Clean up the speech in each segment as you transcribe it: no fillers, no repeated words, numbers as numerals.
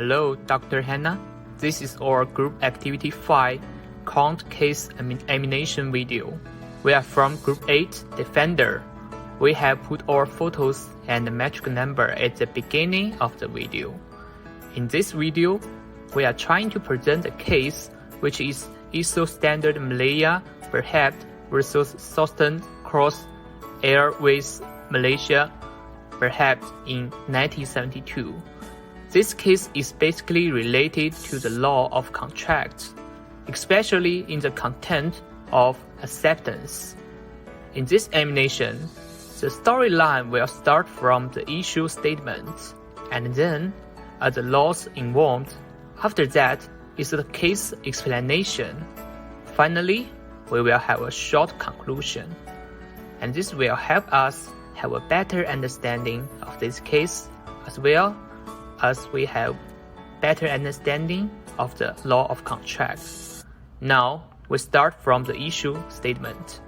Hello, Dr. Hannah. This is our group activity 5, count case elimination video. We are from group 8, Defender. We have put our photos and the metric number at the beginning of the video. In this video, we are trying to present a case which is ISO standard Malaya Berhad versus Southern Cross Airways Malaysia Berhad in 1972. This case is basically related to the law of contracts, especially in the content of acceptance. In this examination, the storyline will start from the issue statement, and then, as the laws involved, after that is the case explanation. Finally, we will have a short conclusion, and this will help us have a better understanding of this case, as well as we have better understanding of the law of contracts. Now, we start from the issue statement.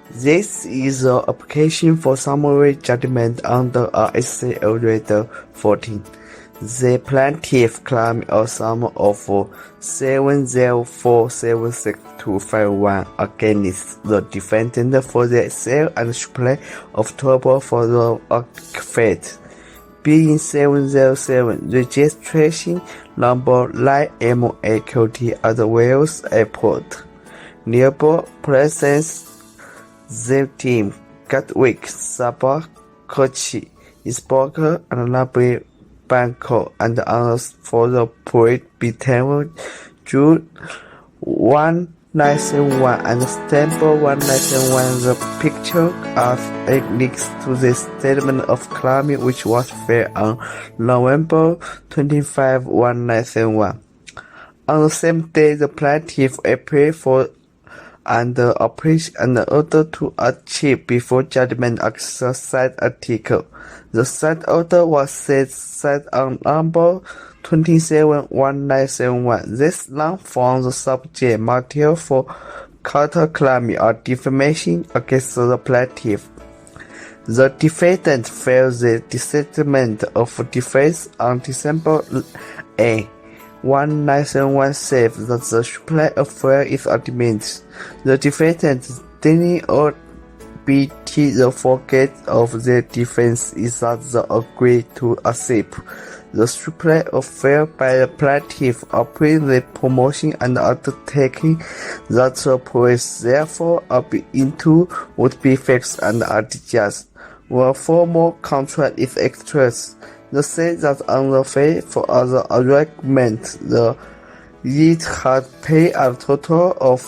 This is the application for summary judgment under RSC Order 14. The plaintiff claimed a sum of 70476,251 against the defendant for the sale and supply of tobacco for the offense, being 707 registration number 9MAQT at the Wales Airport. Nearby presence the team Gatwick, Sabah, Kochi, Isbaka, and Nabi Bangkok, and others for the period between June 1971 and September 1971. The picture of a links to the statement of claim which was filed on November 25, 1971. On the same day, the plaintiff appeared for and appeals in order to achieve before judgment exercise article. The said order was set on number 271971. This line forms the subject material for counterclaim or defamation against the plaintiff. The defendant filed the statement of defense on December 8. 1971 says that the supply of fuel is ultimate. The defendant denied or BT the forget of the defense is that they agree to accept the supply of fuel by the plaintiff upon the promotion and undertaking that the police therefore up into would be fixed and adjusted. Where formal contract is expressed, they say that on the fee for other arrangement, the it had paid a total of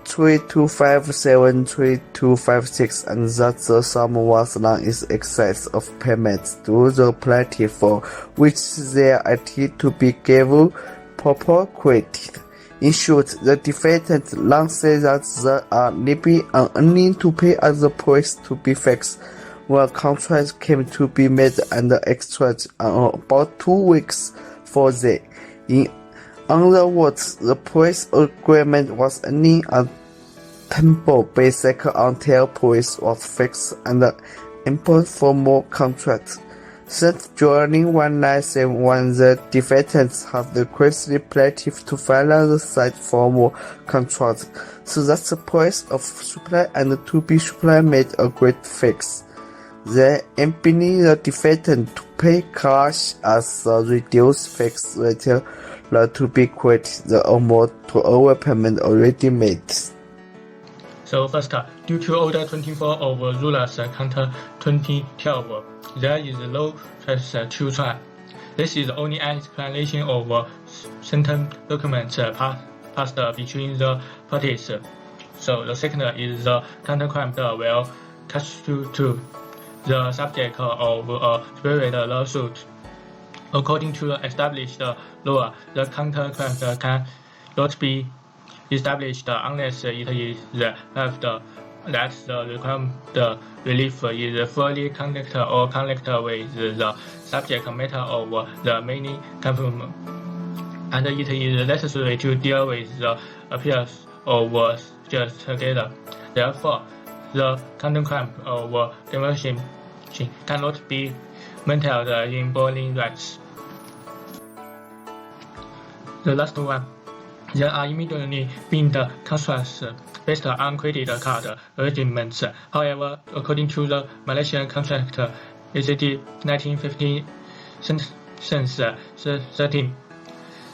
325,73256, and that the sum was not in excess of payments to the plaintiff for which they are attempted to be given proper credit. In short, the defendant long said that they are leaving and unwilling to pay other police to be fixed. When contracts came to be made and extracted about 2 weeks for the. In other words, the police agreement was only a temporary basis until police was fixed and import for more contracts. Since joining 1971, the defendants have requested plaintiff to file the site for more contracts, so that the price of supply and to be supply made a great fix. They impeding the defendant to pay cash as the reduced fixed rate to be credited the amount to overpayment already made. So first, due to Order 24 of Rulers Counter 2012, there is no choice to try. This is only an explanation of certain documents passed between the parties. So the second is the counterclaim that will constitute the subject of a spirit lawsuit. According to the established law, the counterclaim cannot be established unless it is left that the required relief is fully connected or connected with the subject matter of the main claim, and it is necessary to deal with the appeals of just together. Therefore, the counterclaim of defamation margin cannot be maintained in bowling rights. The last one. There are immediately bind contracts based on credit card arrangements. However, according to the Malaysian contract, ACT 1950 13,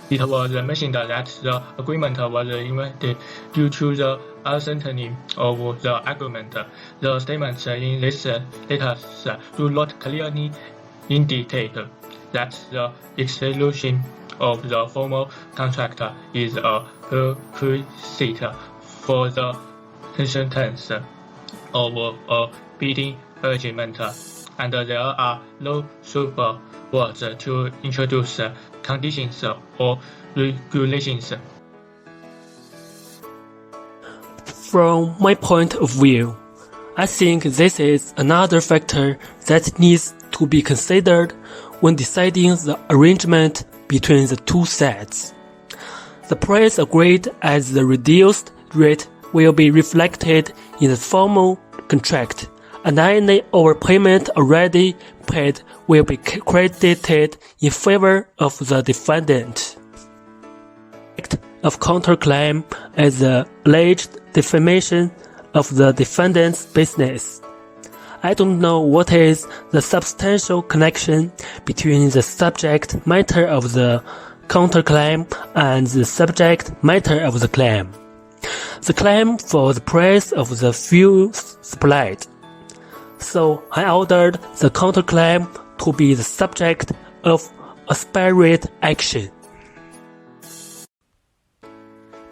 it was mentioned that the agreement was invalid due to the uncertainty of the agreement. The statements in this letters do not clearly indicate that the execution of the formal contract is a prerequisite for the existence of a bidding arrangement, and there are no super words to introduce conditions or regulations. From my point of view, I think this is another factor that needs to be considered when deciding the arrangement between the two sides. The price agreed at the reduced rate will be reflected in the formal contract, and any overpayment already paid will be credited in favor of the defendant. Act of counterclaim is the alleged defamation of the defendant's business. I don't know what is the substantial connection between the subject matter of the counterclaim and the subject matter of the claim. The claim for the price of the fuel supplied. So I ordered the counterclaim to be the subject of a separate action.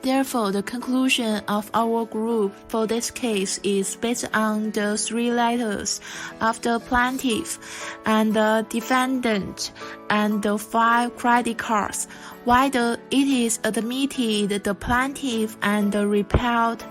Therefore, the conclusion of our group for this case is based on the three letters of the plaintiff and the defendant and the 5 credit cards. Whether it is admitted the plaintiff and the repelled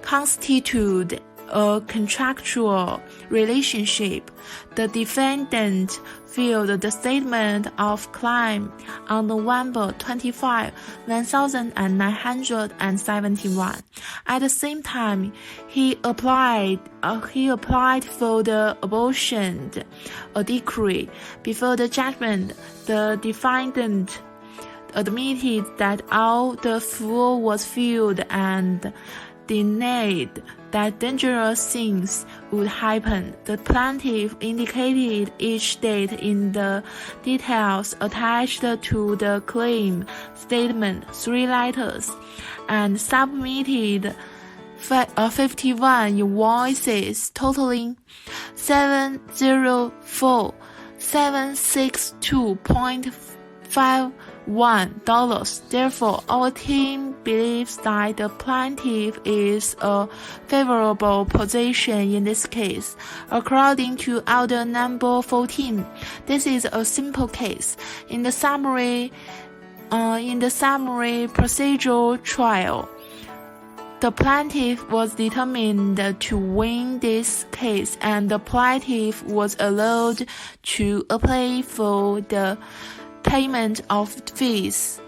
constitute a contractual relationship, the defendant filed the statement of claim on November 25, 1971. At the same time, he applied for the abortion decree. Before the judgment, the defendant admitted that all the fuel was filled and denied that dangerous things would happen. The plaintiff indicated each date in the details attached to the claim statement, 3 letters, and submitted 51 invoices totaling $704,762.51. Therefore, our team believes that the plaintiff is a favorable position in this case. According to order number 14, this is a simple case. In the summary procedural trial, the plaintiff was determined to win this case, and the plaintiff was allowed to apply for the payment of fees.